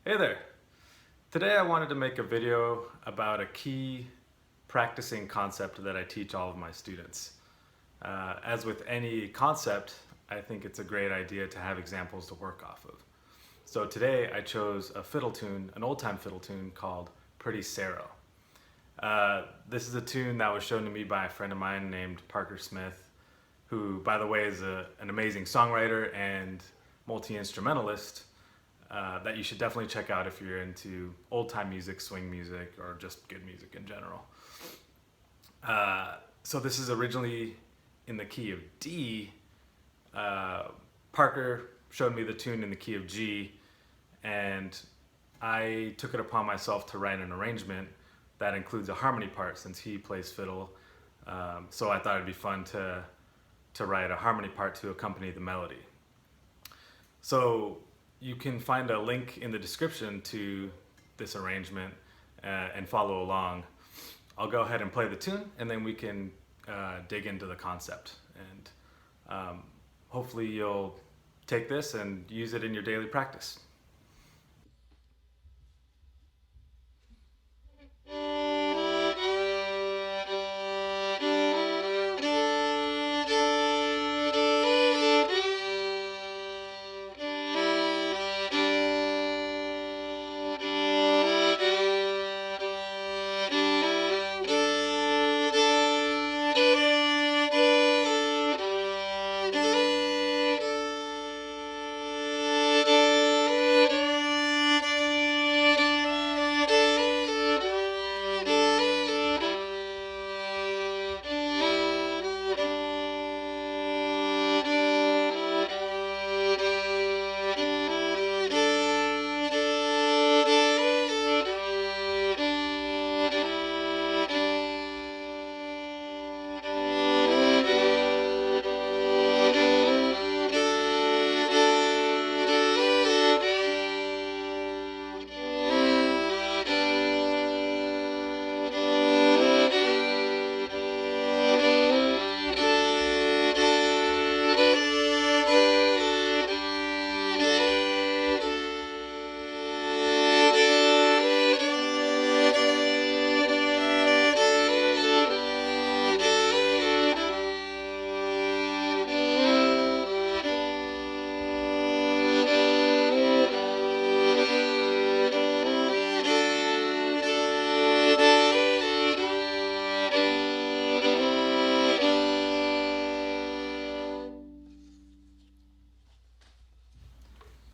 Hey there! Today I wanted to make a video about a key practicing concept that I teach all of my students. As with any concept, I think it's a great idea to have examples to work off of. So today I chose a fiddle tune, an old-time fiddle tune called Pretty Saro. This is a tune that was shown to me by a friend of mine named Parker Smith, who, by the way, is an amazing songwriter and multi-instrumentalist that you should definitely check out if you're into old-time music, swing music, or just good music in general. So this is originally in the key of D. Parker showed me the tune in the key of G, and I took it upon myself to write an arrangement that includes a harmony part since he plays fiddle. So I thought it'd be fun to write a harmony part to accompany the melody. So you can find a link in the description to this arrangement and follow along. I'll go ahead and play the tune, and then we can dig into the concept. And hopefully you'll take this and use it in your daily practice.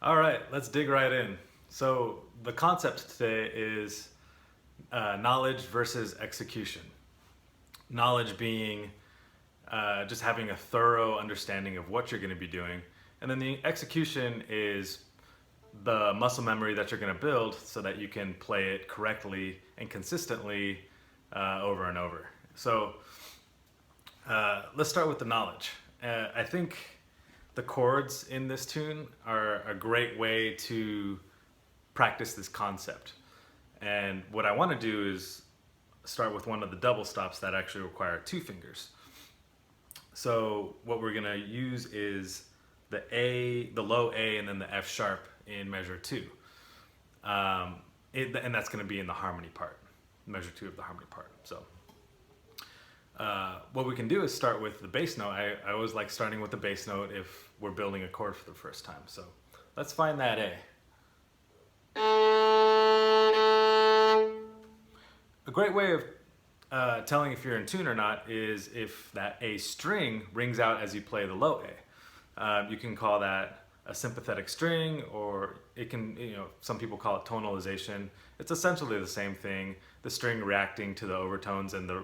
All right, let's dig right in. So the concept today is knowledge versus execution. Knowledge being just having a thorough understanding of what you're going to be doing. And then the execution is the muscle memory that you're going to build so that you can play it correctly and consistently over and over. So let's start with the knowledge. I think the chords in this tune are a great way to practice this concept. And what I want to do is start with one of the double stops that actually require two fingers. So what we're going to use is the A, the low A, and then the F sharp in measure 2. And that's going to be in the harmony part, measure 2 of the harmony part. So what we can do is start with the bass note. I always like starting with the bass note if we're building a chord for the first time. So let's find that A. A great way of telling if you're in tune or not is if that A string rings out as you play the low A. You can call that a sympathetic string, or it can, some people call it tonalization. It's essentially the same thing. The string reacting to the overtones and the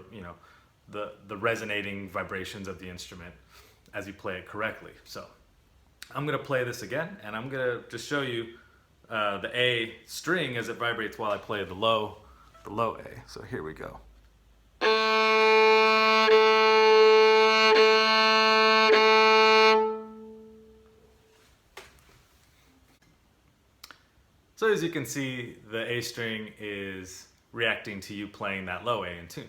resonating vibrations of the instrument as you play it correctly. So I'm going to play this again, and I'm going to just show you the A string as it vibrates while I play the low A. So here we go. So as you can see, the A string is reacting to you playing that low A in tune.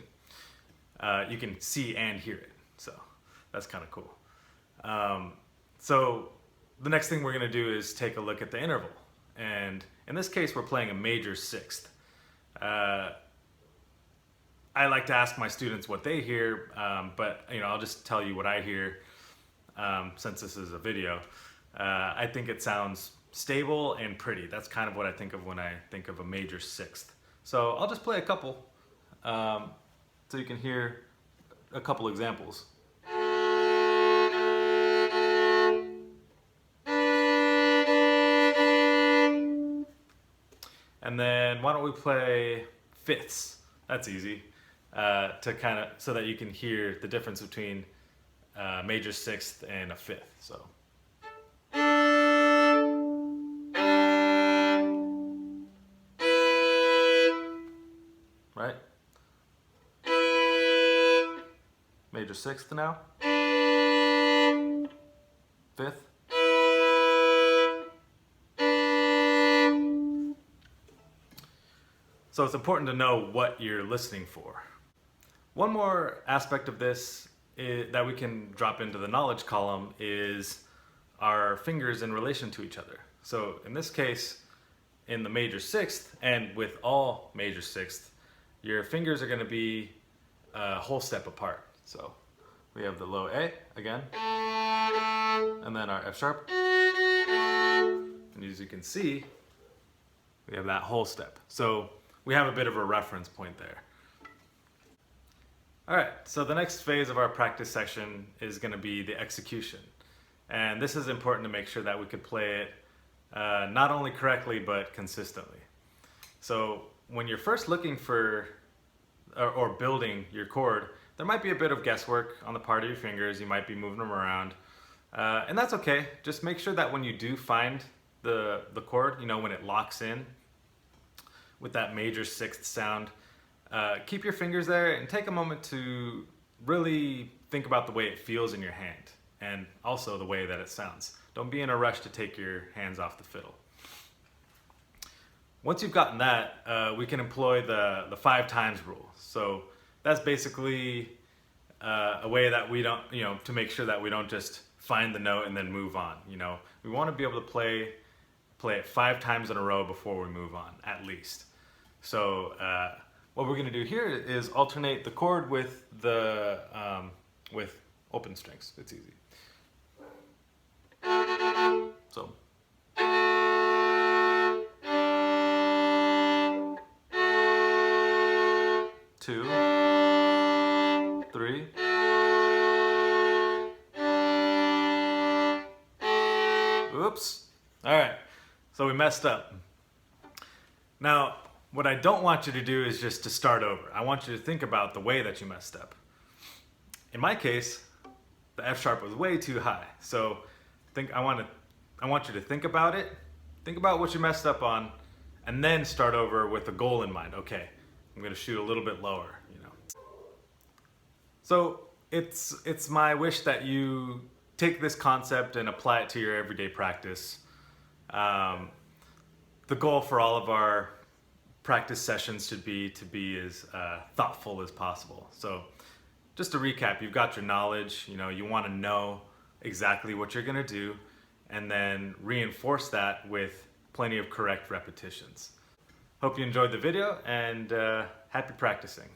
You can see and hear it, so that's kind of cool. So the next thing we're going to do is take a look at the interval. and in this case we're playing a major sixth. I like to ask my students what they hear, but I'll just tell you what I hear since this is a video. I think it sounds stable and pretty. That's kind of what I think of when I think of a major sixth. So I'll just play a couple so you can hear a couple examples. And then why don't we play fifths? That's easy to kind of, so that you can hear the difference between major sixth and a fifth. So. Right? Major sixth now. Fifth. So it's important to know what you're listening for. One more aspect of this that we can drop into the knowledge column is our fingers in relation to each other. So in this case, in the major sixth, and with all major sixths, your fingers are going to be a whole step apart. So we have the low A again, and then our F sharp. And as you can see, we have that whole step. So we have a bit of a reference point there. All right, so the next phase of our practice session is going to be the execution. And this is important to make sure that we could play it not only correctly, but consistently. So when you're first looking for or building your chord, there might be a bit of guesswork on the part of your fingers. You might be moving them around. And that's okay. Just make sure that when you do find the chord, when it locks in with that major sixth sound, keep your fingers there and take a moment to really think about the way it feels in your hand and also the way that it sounds. Don't be in a rush to take your hands off the fiddle. Once you've gotten that, we can employ the 5 times rule. So that's basically a way that we don't, to make sure that we don't just find the note and then move on. We want to be able to play it 5 times in a row before we move on, at least. So what we're going to do here is alternate the chord with the with open strings. It's easy. So. 2, 3. Oops. All right. So we messed up. Now, what I don't want you to do is just to start over. I want you to think about the way that you messed up. In my case, the F sharp was way too high. So I want you to think about it. Think about what you messed up on, and then start over with a goal in mind. Okay, I'm going to shoot a little bit lower. So it's my wish that you take this concept and apply it to your everyday practice. The goal for all of our practice sessions should be to be as thoughtful as possible. So just to recap, you've got your knowledge, you want to know exactly what you're going to do, and then reinforce that with plenty of correct repetitions. Hope you enjoyed the video, and happy practicing.